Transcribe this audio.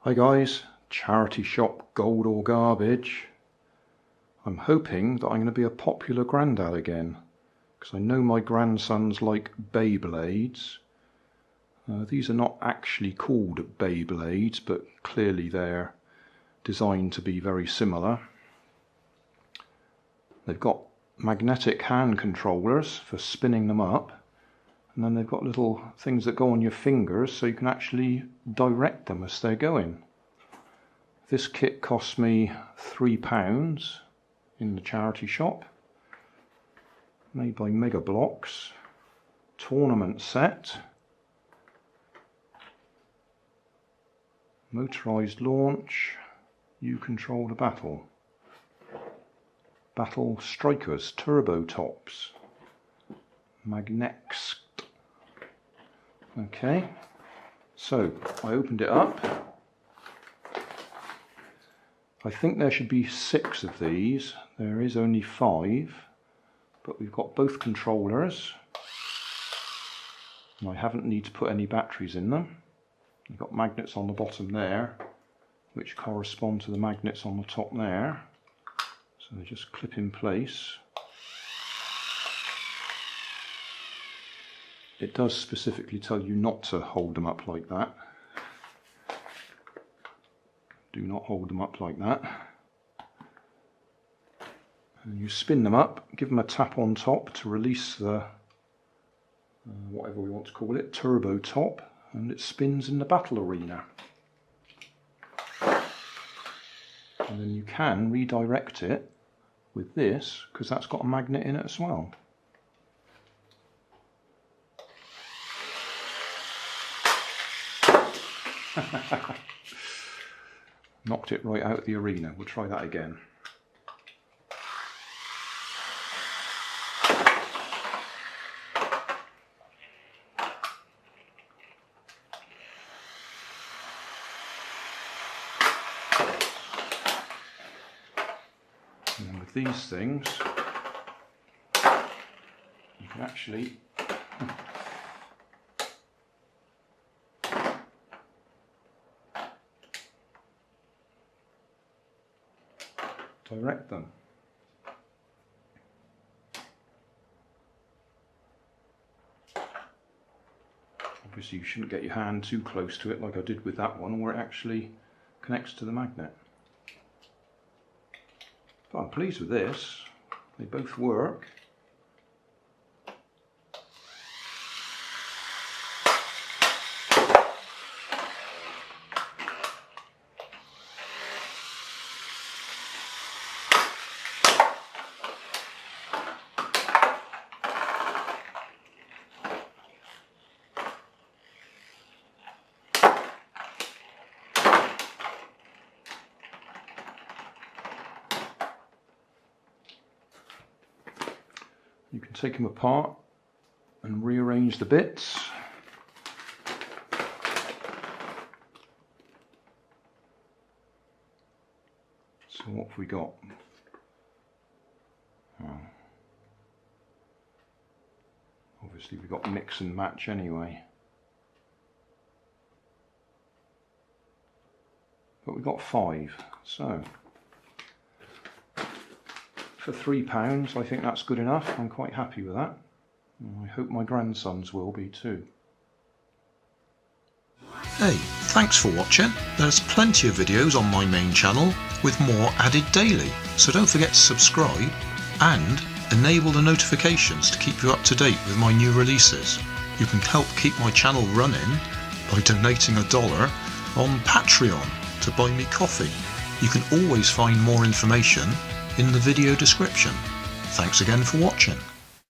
Hi guys, charity shop Gold or Garbage. I'm hoping that I'm going to be a popular Grandad again, because I know my grandsons like Beyblades. These are not actually called Beyblades, but clearly they're designed to be very similar. They've got magnetic hand controllers for spinning them up, and then they've got little things that go on your fingers so you can actually direct them as they're going. This kit cost me £3 in the charity shop, made by Mega Blocks. Tournament set, motorised launch, you control the battle. Battle strikers, turbo tops, magnets. Okay, so I opened it up. I think there should be 6 of these. There is only 5, but we've got both controllers. And I haven't need to put any batteries in them. You've got magnets on the bottom there, which correspond to the magnets on the top there. So they just clip in place. It does specifically tell you not to hold them up like that. Do not hold them up like that. And you spin them up, give them a tap on top to release the, whatever we want to call it, turbo top, and it spins in the battle arena. And then you can redirect it with this, because that's got a magnet in it as well. Knocked it right out of the arena. We'll try that again. And then with these things, you can actually direct them. Obviously you shouldn't get your hand too close to it like I did with that one, where it actually connects to the magnet. But I'm pleased with this. They both work. You can take them apart and rearrange the bits. So what have we got? Obviously we've got mix and match anyway. But we've got 5, so for £3 I think that's good enough. I'm quite happy with that. And I hope my grandsons will be too. Hey, thanks for watching. There's plenty of videos on my main channel with more added daily, so don't forget to subscribe and enable the notifications to keep you up to date with my new releases. You can help keep my channel running by donating $1 on Patreon to buy me coffee. You can always find more information in the video description. Thanks again for watching.